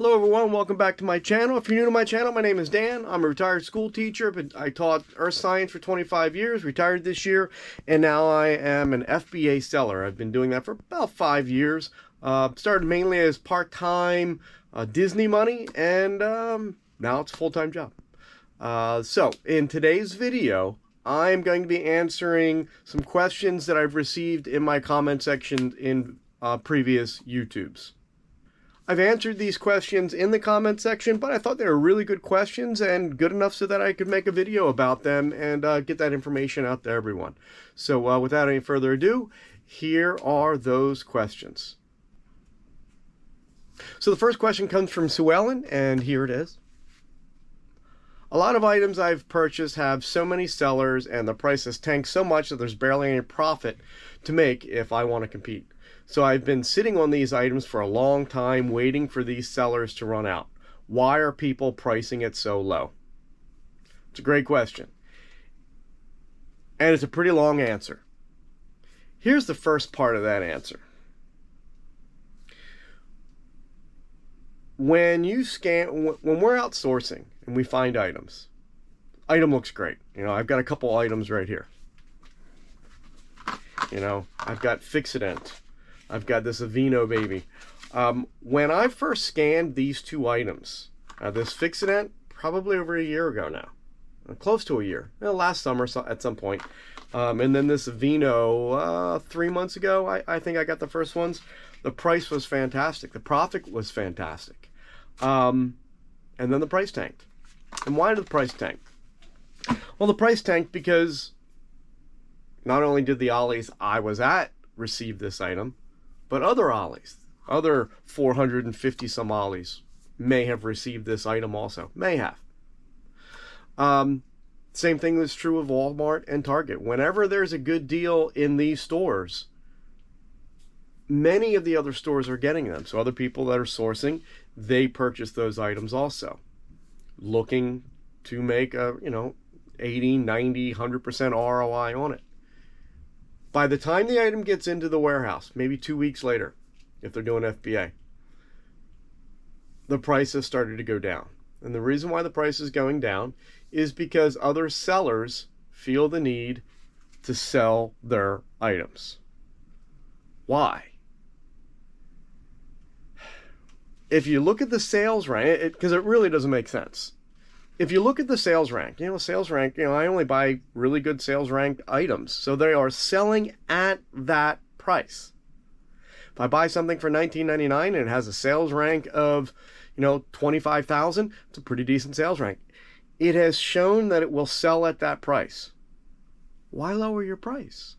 Hello everyone, welcome back to my channel. If you're new to my channel, my name is Dan. I'm a retired school teacher. I taught earth science for 25 years, retired this year, and now I am an FBA seller. I've been doing that for about 5 years. Started mainly as part-time Disney money, and now it's a full-time job. So in today's video, I'm going to be answering some questions that I've received in my comment section in previous YouTubes. I've answered these questions in the comment section, but I thought they were really good questions and good enough so that I could make a video about them and get that information out to everyone. So without any further ado, here are those questions. So the first question comes from Sue Ellen, and here it is. A lot of items I've purchased have so many sellers and the price has tanked so much that there's barely any profit to make if I want to compete. So I've been sitting on these items for a long time waiting for these sellers to run out. Why are people pricing it so low? It's a great question. And it's a pretty long answer. Here's the first part of that answer. When we're outsourcing and we find items, item looks great. You know, I've got a couple items right here. You know, I've got Fixident. I've got this Aveeno baby. When I first scanned these two items, this Fixident, probably over a year ago now, close to a year, last summer at some point, and then this Aveeno 3 months ago, I think I got the first ones. The price was fantastic. The profit was fantastic. And then the price tanked. And why did the price tank? Well, the price tanked because not only did the Ollies I was at receive this item, but other Ollies, other 450 some Ollies may have received this item also. May have. Same thing is true of Walmart and Target. Whenever there's a good deal in these stores, many of the other stores are getting them. So other people that are sourcing, they purchase those items also, looking to make a, 80, 90, 100% ROI on it. By the time the item gets into the warehouse, maybe 2 weeks later, if they're doing FBA, the price has started to go down. And the reason why the price is going down is because other sellers feel the need to sell their items. Why? If you look at the sales rank, because it really doesn't make sense. If you look at the sales rank, sales rank, I only buy really good sales ranked items. So they are selling at that price. If I buy something for $19.99 and it has a sales rank of, $25,000, it's a pretty decent sales rank. It has shown that it will sell at that price. Why lower your price?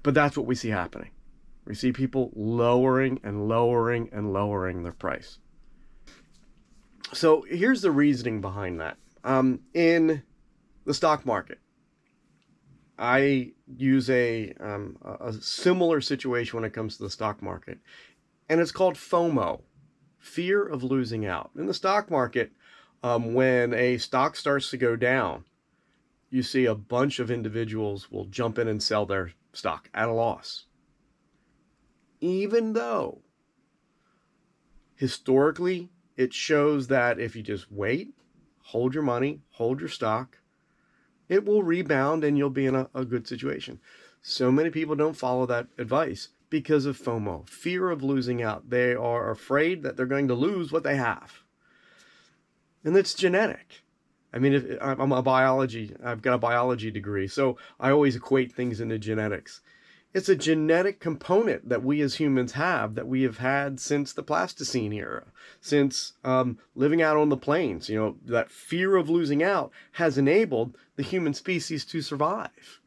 But that's what we see happening. We see people lowering and lowering and lowering their price. So here's the reasoning behind that. In the stock market, I use a similar situation when it comes to the stock market, and it's called FOMO, fear of losing out. In the stock market, when a stock starts to go down, you see a bunch of individuals will jump in and sell their stock at a loss. Even though historically, it shows that if you just wait, hold your money, hold your stock, it will rebound and you'll be in a good situation. So many people don't follow that advice because of FOMO, fear of losing out. They are afraid that they're going to lose what they have. And it's genetic. I mean, I've got a biology degree, so I always equate things into genetics. It's a genetic component that we as humans have, that we have had since the Pleistocene era, since living out on the plains. That fear of losing out has enabled the human species to survive.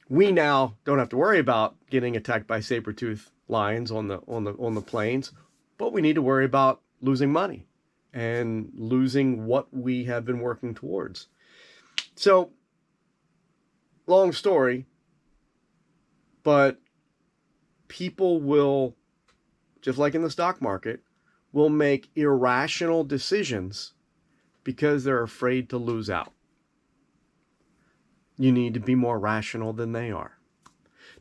We now don't have to worry about getting attacked by saber-toothed lions on the plains, but we need to worry about losing money and losing what we have been working towards. So, long story, but people will, just like in the stock market, will make irrational decisions because they're afraid to lose out. You need to be more rational than they are.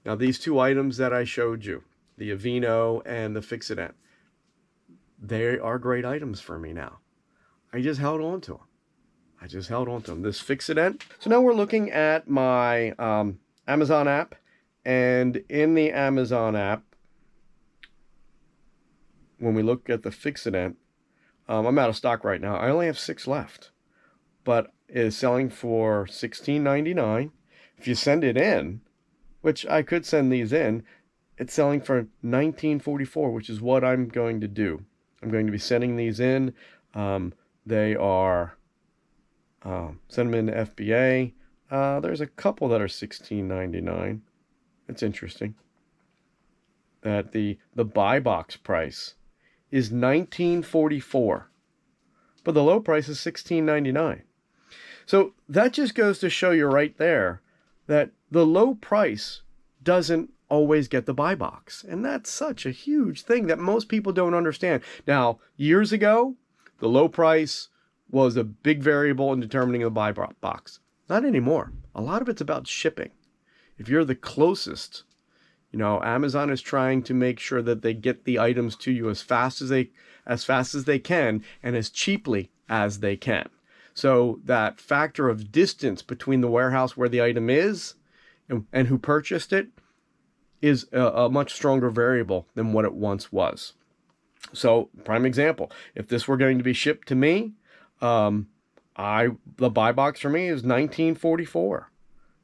Now, these two items that I showed you, the Aveeno and the Fixident, they are great items for me now. I just held on to them. This Fixident. So now we're looking at my Amazon app. And in the Amazon app, when we look at the Fixident, I'm out of stock right now. I only have 6 left. But it is selling for $16.99. If you send it in, which I could send these in, it's selling for $19.44, which is what I'm going to do. I'm going to be sending these in. They are send them into FBA. There's a couple that are $16.99. It's interesting that the buy box price is $19.44, but the low price is $16.99. So that just goes to show you right there that the low price doesn't always get the buy box. And that's such a huge thing that most people don't understand. Now, years ago, the low price was a big variable in determining the buy box. Not anymore. A lot of it's about shipping. If you're the closest, Amazon is trying to make sure that they get the items to you as fast as they can and as cheaply as they can. So that factor of distance between the warehouse where the item is and who purchased it is a much stronger variable than what it once was. So, prime example, if this were going to be shipped to me, the buy box for me is $19.44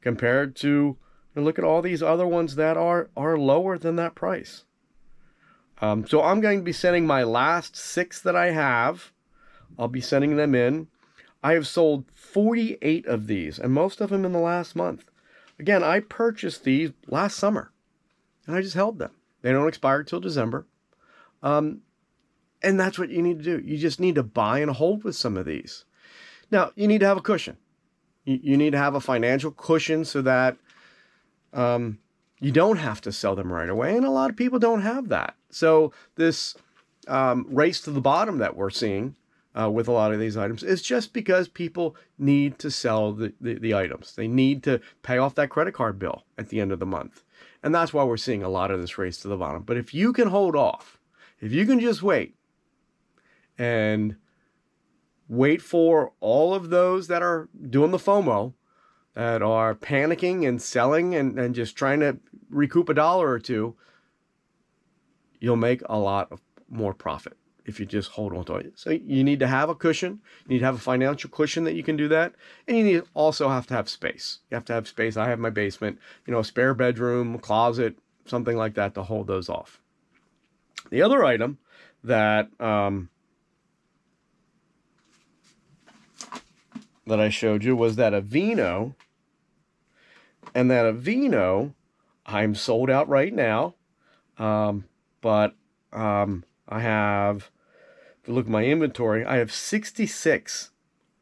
compared to, look at all these other ones that are lower than that price. So I'm going to be sending my last 6 that I have. I'll be sending them in. I have sold 48 of these, and most of them in the last month. Again, I purchased these last summer, and I just held them. They don't expire till December. And that's what you need to do. You just need to buy and hold with some of these. Now, you need to have a cushion. You need to have a financial cushion so that you don't have to sell them right away. And a lot of people don't have that. So this race to the bottom that we're seeing with a lot of these items is just because people need to sell the items. They need to pay off that credit card bill at the end of the month. And that's why we're seeing a lot of this race to the bottom. But if you can hold off, if you can just wait and wait for all of those that are doing the FOMO, that are panicking and selling and just trying to recoup $1 or $2, you'll make a lot of more profit if you just hold on to it. So you need to have a cushion. You need to have a financial cushion that you can do that. And you also have to have space. You have to have space. I have my basement, a spare bedroom, closet, something like that to hold those off. The other item that I showed you was that Aveeno. And that Aveeno, I'm sold out right now. But I have, if you look at my inventory, I have 66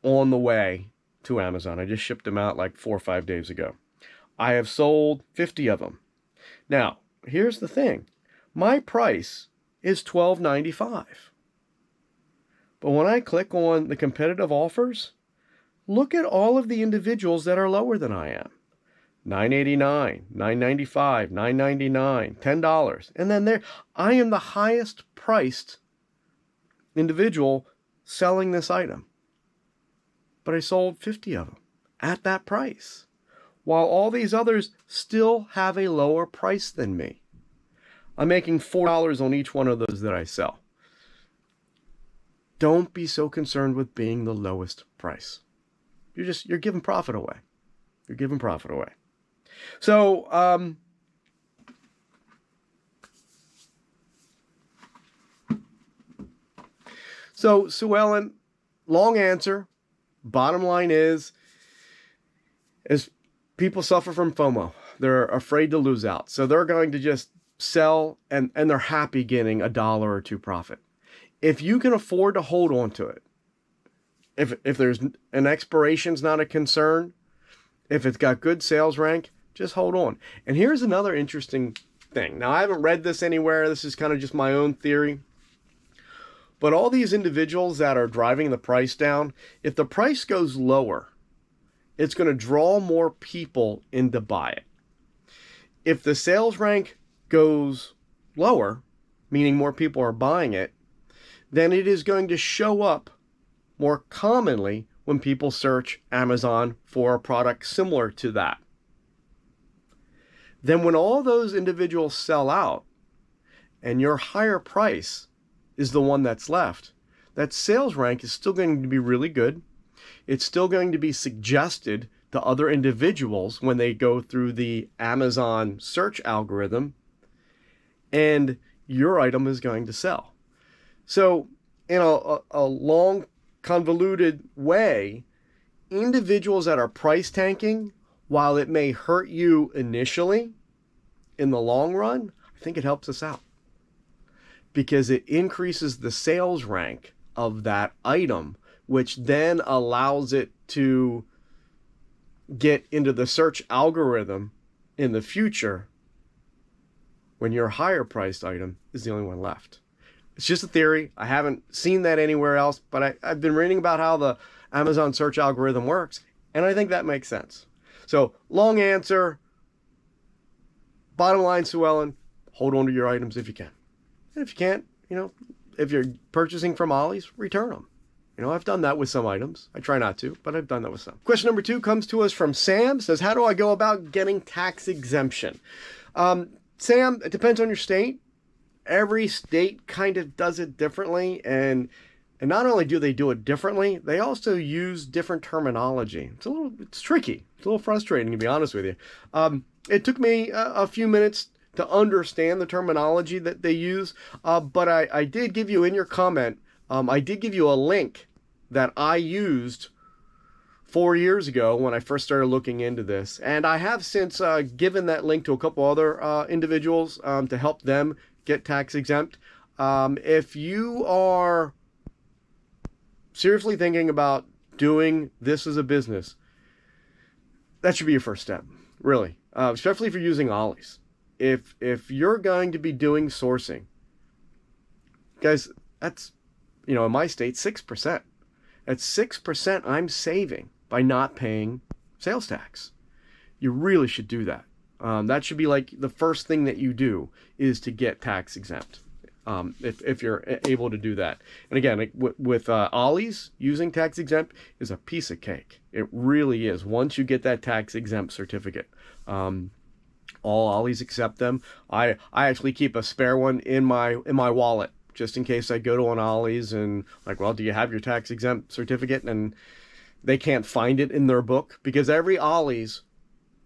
on the way to Amazon. I just shipped them out like 4 or 5 days ago. I have sold 50 of them. Now, here's the thing. My price is $12.95. But when I click on the competitive offers, look at all of the individuals that are lower than I am. $9.89, $9.95, $9.99, $10. And then there, I am the highest priced individual selling this item. But I sold 50 of them at that price, while all these others still have a lower price than me. I'm making $4 on each one of those that I sell. Don't be so concerned with being the lowest price. You're giving profit away. You're giving profit away. So, Sue Ellen, long answer. Bottom line is people suffer from FOMO. They're afraid to lose out. So they're going to just sell and they're happy getting $1 or $2 profit. If you can afford to hold on to it, if there's an expiration's not a concern, if it's got good sales rank, just hold on. And here's another interesting thing. Now, I haven't read this anywhere. This is kind of just my own theory. But all these individuals that are driving the price down, if the price goes lower, it's going to draw more people in to buy it. If the sales rank goes lower, meaning more people are buying it, then it is going to show up more commonly when people search Amazon for a product similar to that. Then when all those individuals sell out and your higher price is the one that's left, that sales rank is still going to be really good. It's still going to be suggested to other individuals when they go through the Amazon search algorithm, and your item is going to sell. So in a long, convoluted way, individuals that are price tanking, while it may hurt you initially, in the long run, I think it helps us out because it increases the sales rank of that item, which then allows it to get into the search algorithm in the future when your higher priced item is the only one left. It's just a theory. I haven't seen that anywhere else, but I've been reading about how the Amazon search algorithm works, and I think that makes sense. So, long answer. Bottom line, Sue Ellen, hold on to your items if you can. And if you can't, if you're purchasing from Ollies, return them. I've done that with some items. I try not to, but I've done that with some. Question number 2 comes to us from Sam. Says, how do I go about getting tax exemption? Sam, it depends on your state. Every state kind of does it differently. And not only do they do it differently, they also use different terminology. It's tricky. It's a little frustrating, to be honest with you. It took me a few minutes to understand the terminology that they use. But I did give you in your comment, I did give you a link that I used 4 years ago when I first started looking into this. And I have since given that link to a couple other individuals to help them get tax exempt. If you are seriously thinking about doing this as a business, that should be your first step, really. Especially if you're using Ollies. If you're going to be doing sourcing, guys, that's, in my state, 6%. That's 6% I'm saving by not paying sales tax. You really should do that. That should be like the first thing that you do is to get tax exempt. If you're able to do that. And again, with Ollies, using tax exempt is a piece of cake. It really is. Once you get that tax exempt certificate, all Ollies accept them. I actually keep a spare one in my wallet just in case I go to an Ollies and like, well, do you have your tax exempt certificate? And they can't find it in their book because every Ollies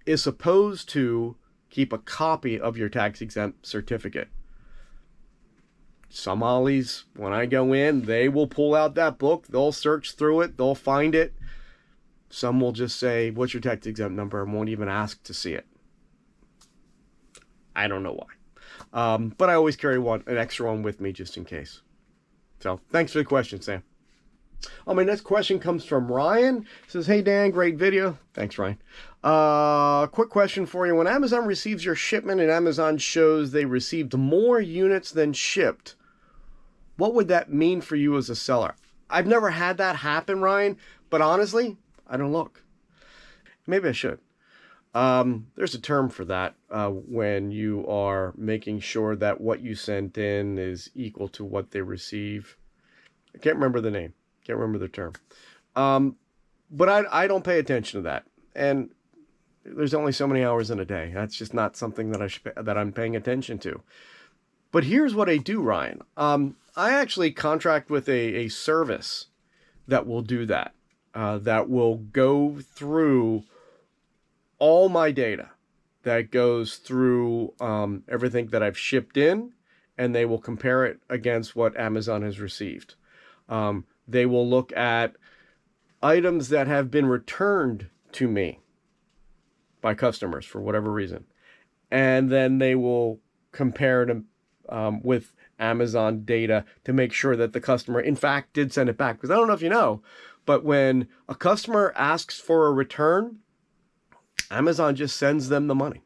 is supposed to keep a copy of your tax exempt certificate. Some Ollies, when I go in, they will pull out that book. They'll search through it. They'll find it. Some will just say, what's your tax exempt number? And won't even ask to see it. I don't know why. But I always carry an extra one with me just in case. So thanks for the question, Sam. My next question comes from Ryan. It says, hey, Dan, great video. Thanks, Ryan. Quick question for you. When Amazon receives your shipment and Amazon shows they received more units than shipped, what would that mean for you as a seller? I've never had that happen, Ryan, but honestly, I don't look. Maybe I should. There's a term for that when you are making sure that what you sent in is equal to what they receive. I can't remember the name. Can't remember the term. But I don't pay attention to that. And there's only so many hours in a day. That's just not something that I'm paying attention to. But here's what I do, Ryan. I actually contract with a service that will do that. That will go through all my data. That goes through everything that I've shipped in, and they will compare it against what Amazon has received. They will look at items that have been returned to me by customers for whatever reason. And then they will compare them with Amazon data to make sure that the customer, in fact, did send it back. Because I don't know if you know, but when a customer asks for a return, Amazon just sends them the money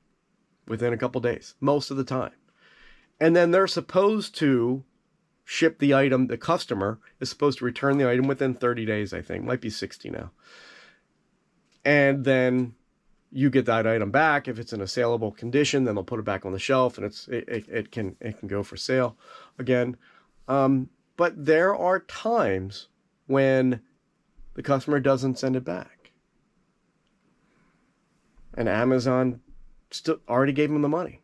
within a couple days, most of the time. And then they're supposed to ship the item. The customer is supposed to return the item within 30 days, I think. Might be 60 now. And then you get that item back. If it's in a saleable condition, then they'll put it back on the shelf and it can go for sale again. But But there are times when the customer doesn't send it back. And Amazon still already gave them the money.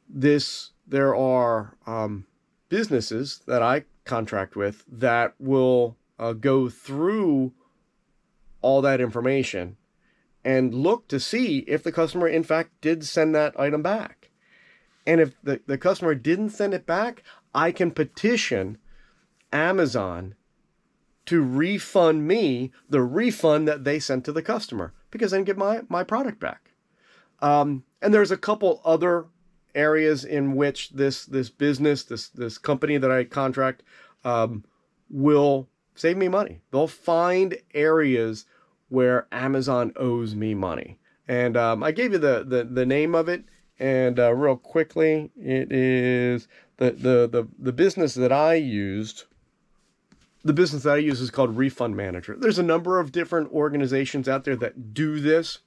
There are businesses that I contract with that will go through all that information and look to see if the customer in fact did send that item back. And if the customer didn't send it back, I can petition Amazon to refund me the refund that they sent to the customer, because I can get my product back. And there's a couple other areas in which this business, this company that I contract, will save me money. They'll find areas where Amazon owes me money. And I gave you the name of it. And real quickly, it is the business that I used. The business that I use is called Refund Manager. There's a number of different organizations out there that do this.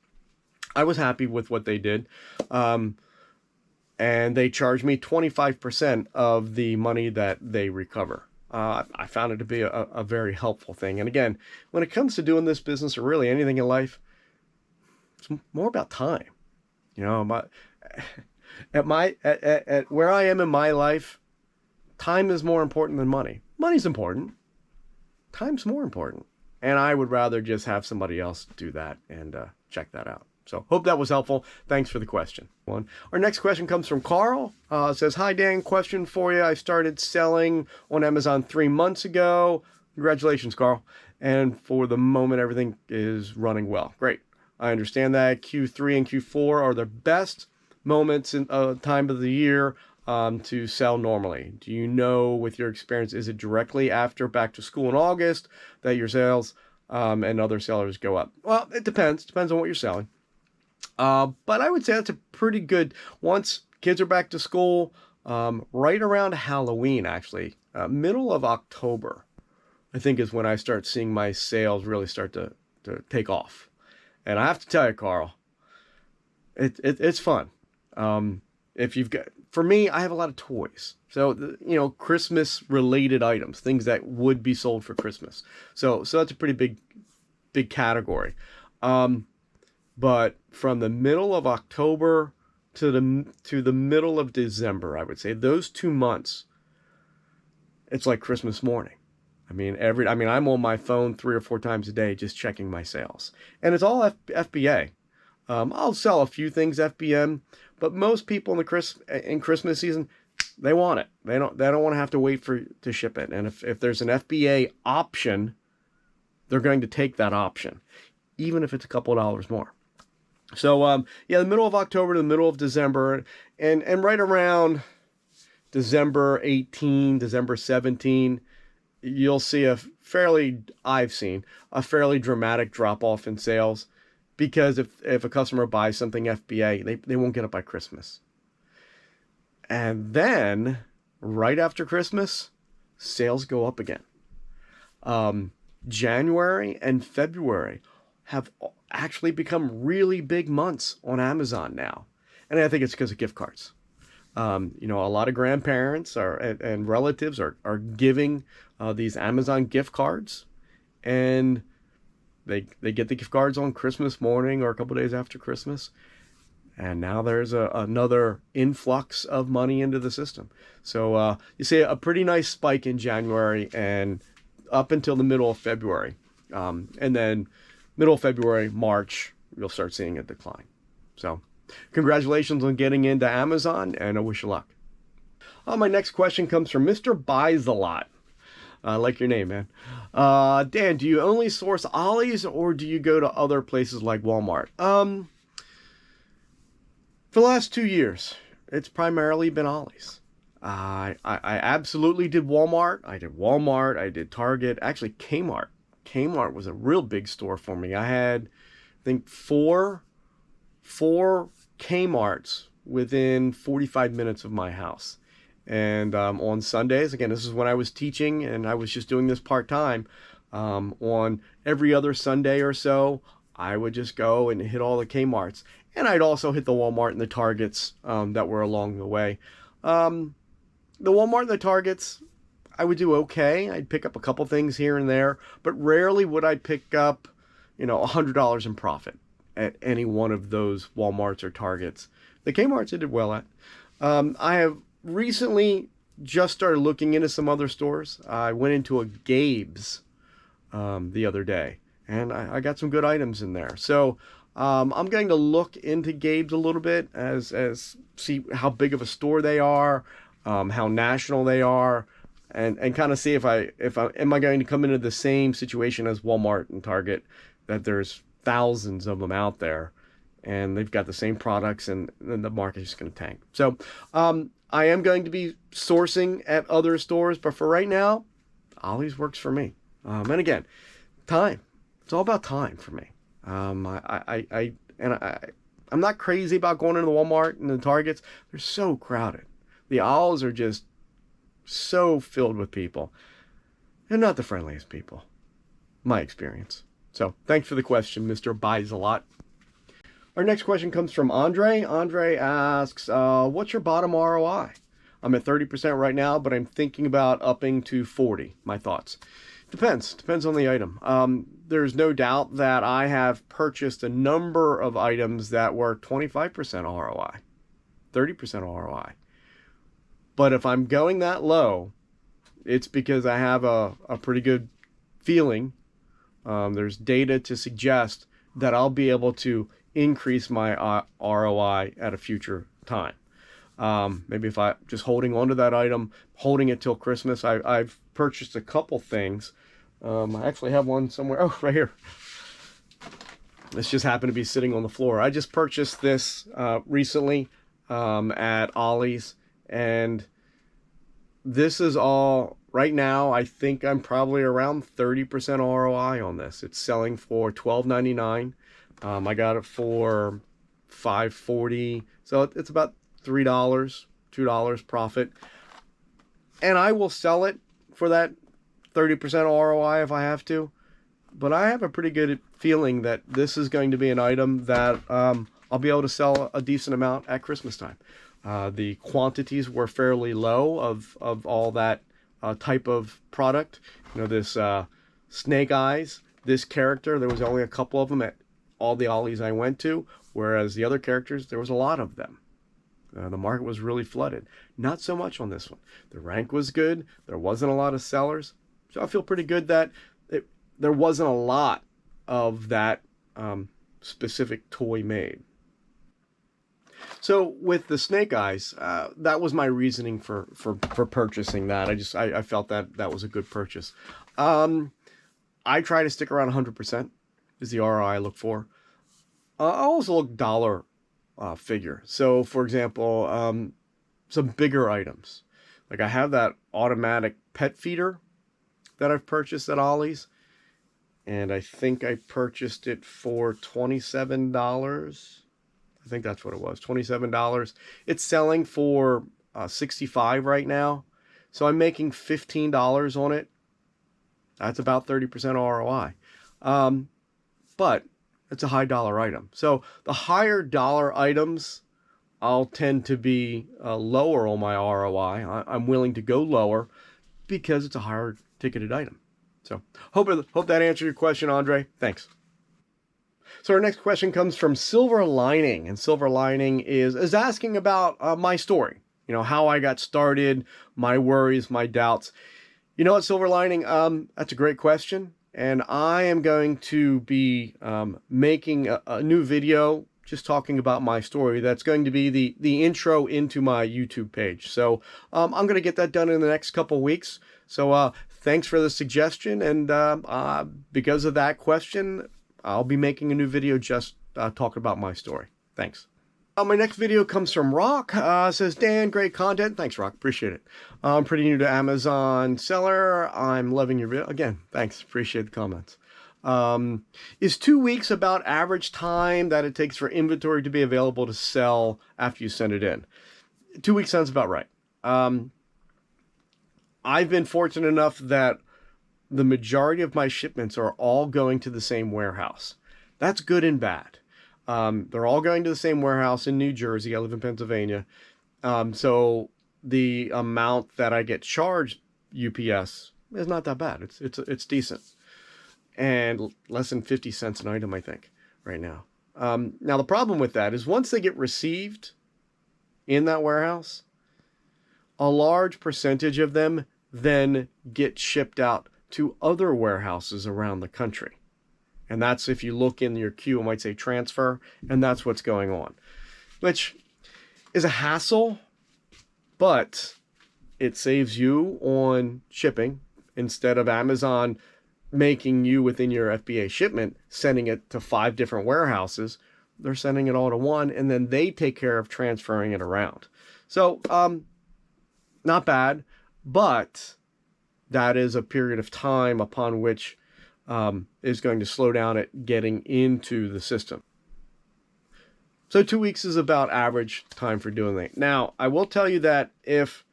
I was happy with what they did. And they charged me 25% of the money that they recover. I found it to be a very helpful thing. And again, when it comes to doing this business, or really anything in life, it's more about time. You know, at where I am in my life, time is more important than money. Money's important. Time's more important. And I would rather just have somebody else do that and check that out. So hope that was helpful. Thanks for the question. Our next question comes from Carl. It says, "Hi Dan, question for you. I started selling on Amazon 3 months ago." Congratulations, Carl. "And for the moment, everything is running well." Great. I understand that Q3 and Q4 are the best moments in time of the year to sell normally. Do you know, with your experience, is it directly after back to school in August that your sales and other sellers go up? Well, it depends. Depends on what you're selling. But I would say that's a pretty good, once kids are back to school, right around Halloween, actually, middle of October, I think is when I start seeing my sales really start to take off. And I have to tell you, Carl, it's fun. If you've got, for me, I have a lot of toys. So, Christmas related items, things that would be sold for Christmas. So that's a pretty big category. But from the middle of October to the middle of December, I would say those 2 months, it's like Christmas morning. I'm on my phone 3 or 4 times a day just checking my sales, and it's all FBA. I'll sell a few things FBM, but most people in Christmas season, they want it. They don't want to have to wait to ship it. And if there's an FBA option, they're going to take that option, even if it's a couple of dollars more. So the middle of October to the middle of December, and right around December 18, December 17, you'll see I've seen a fairly dramatic drop off in sales, because if a customer buys something FBA, they won't get it by Christmas. And then right after Christmas, sales go up again. January and February have actually become really big months on Amazon now. And I think it's because of gift cards. A lot of grandparents and relatives are giving these Amazon gift cards, and they get the gift cards on Christmas morning or a couple days after Christmas. And now there's another influx of money into the system. So you see a pretty nice spike in January and up until the middle of February. And then middle of February, March, you'll start seeing a decline. So congratulations on getting into Amazon, and I wish you luck. My next question comes from Mr. Buys a Lot. I like your name, man. Dan, do you only source Ollies, or do you go to other places like Walmart? For the last 2 years, it's primarily been Ollies. I absolutely did Walmart. I did Target. Actually, Kmart. Kmart was a real big store for me. I had, I think, four Kmarts within 45 minutes of my house. And on Sundays, again, this is when I was teaching and I was just doing this part-time, on every other Sunday or so, I would just go and hit all the Kmarts. And I'd also hit the Walmart and the Targets that were along the way. The Walmart and the Targets, I would do okay. I'd pick up a couple things here and there, but rarely would I pick up, $100 in profit at any one of those Walmarts or Targets. The Kmarts I did well at. I have recently just started looking into some other stores. I went into a Gabe's the other day, and I got some good items in there. So I'm going to look into Gabe's a little bit as see how big of a store they are, how national they are, and kind of see if I am I going to come into the same situation as Walmart and Target, that there's thousands of them out there, and they've got the same products, and then the market is going to tank. So I am going to be sourcing at other stores, but for right now, Ollies works for me. And again, time. It's all about time for me. I'm not crazy about going into the Walmart and the Targets. They're so crowded. The aisles are just so filled with people. They're not the friendliest people, my experience. So thanks for the question, Mr. Buys a Lot. Our next question comes from Andre. Andre asks, what's your bottom ROI? I'm at 30% right now, but I'm thinking about upping to 40. My thoughts. Depends on the item. There's no doubt that I have purchased a number of items that were 25% ROI, 30% ROI. But if I'm going that low, it's because I have a pretty good feeling. There's data to suggest that I'll be able to increase my ROI at a future time. Maybe if I just holding on to that item, holding it till Christmas. I've purchased a couple things. I actually have one somewhere. Oh, right here. This just happened to be sitting on the floor. I just purchased this recently at Ollies, and this is all right now. I think I'm probably around 30% ROI on this. It's selling for $12.99. I got it for $5.40, so it's about $2 profit, and I will sell it for that 30% ROI if I have to. But I have a pretty good feeling that this is going to be an item that I'll be able to sell a decent amount at Christmas time. The quantities were fairly low of all that type of product. This Snake Eyes, this character, there was only a couple of them at all the Ollies I went to, whereas the other characters, there was a lot of them. The market was really flooded. Not so much on this one. The rank was good. There wasn't a lot of sellers. So I feel pretty good that there wasn't a lot of that specific toy made. So with the Snake Eyes, that was my reasoning for purchasing that. I felt that was a good purchase. I try to stick around 100% is the ROI I look for. I also look dollar figure. So for example, some bigger items. Like I have that automatic pet feeder that I've purchased at Ollies, and I think I purchased it for $27. I think that's what it was, $27. It's selling for $65 right now, so I'm making $15 on it. That's about 30% ROI. But it's a high dollar item. So the higher dollar items, I'll tend to be lower on my ROI. I'm willing to go lower because it's a higher ticketed item. So hope that answered your question, Andre. Thanks. So our next question comes from Silver Lining, and Silver Lining is asking about my story. How I got started, my worries, my doubts. You know what, Silver Lining? That's a great question. And I am going to be making a new video just talking about my story. That's going to be the intro into my YouTube page. So I'm going to get that done in the next couple weeks. So thanks for the suggestion. And because of that question, I'll be making a new video just talking about my story. Thanks. My next video comes from Rock. Says, Dan, great content. Thanks, Rock. Appreciate it. I'm pretty new to Amazon seller. I'm loving your video. Again, thanks. Appreciate the comments. Is 2 weeks about average time that it takes for inventory to be available to sell after you send it in? 2 weeks sounds about right. I've been fortunate enough that the majority of my shipments are all going to the same warehouse. That's good and bad. They're all going to the same warehouse in New Jersey. I live in Pennsylvania. So the amount that I get charged UPS is not that bad. It's decent, and less than 50 cents an item, I think, right now. Now the problem with that is once they get received in that warehouse, a large percentage of them then get shipped out to other warehouses around the country. And that's, if you look in your queue, it might say transfer, and that's what's going on, which is a hassle, but it saves you on shipping instead of Amazon making you within your FBA shipment, sending it to 5 different warehouses. They're sending it all to one, and then they take care of transferring it around. So, not bad, but that is a period of time upon which is going to slow down it getting into the system. So 2 weeks is about average time for doing that. Now, I will tell you that if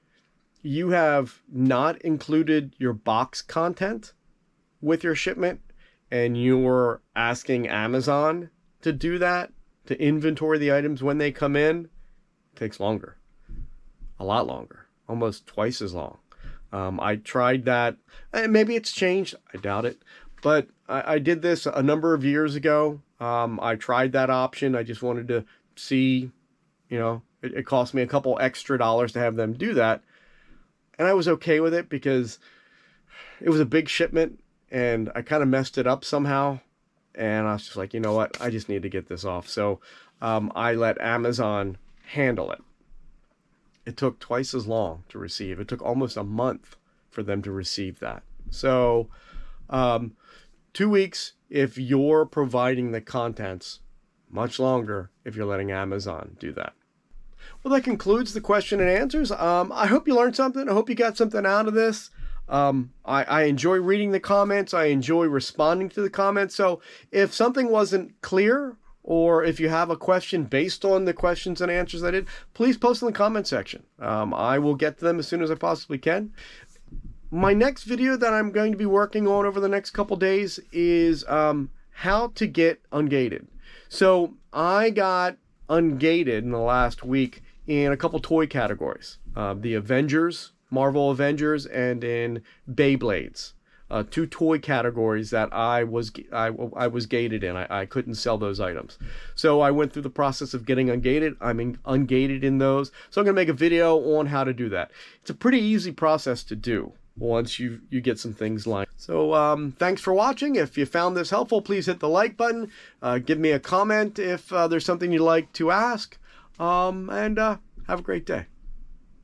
you have not included your box content with your shipment and you're asking Amazon to do that, to inventory the items when they come in, it takes longer. A lot longer. Almost twice as long. I tried that. Maybe it's changed. I doubt it. But I did this a number of years ago. I tried that option. I just wanted to see, it cost me a couple extra dollars to have them do that. And I was okay with it because it was a big shipment and I kind of messed it up somehow. And I was just like, you know what? I just need to get this off. So I let Amazon handle it. It took twice as long to receive. It took almost a month for them to receive that. So 2 weeks if you're providing the contents, much longer if you're letting Amazon do that. Well, that concludes the question and answers. I hope you learned something. I hope you got something out of this. I enjoy reading the comments. I enjoy responding to the comments. So if something wasn't clear, or if you have a question based on the questions and answers I did, please post in the comment section. I will get to them as soon as I possibly can. My next video that I'm going to be working on over the next couple days is how to get ungated. So I got ungated in the last week in a couple toy categories. The Avengers, Marvel Avengers, and in Beyblades. 2 toy categories that I was gated in. I couldn't sell those items. So I went through the process of getting ungated. I'm ungated in those. So I'm going to make a video on how to do that. It's a pretty easy process to do once you get some things lined. So thanks for watching. If you found this helpful, please hit the like button. Give me a comment if there's something you'd like to ask. And have a great day.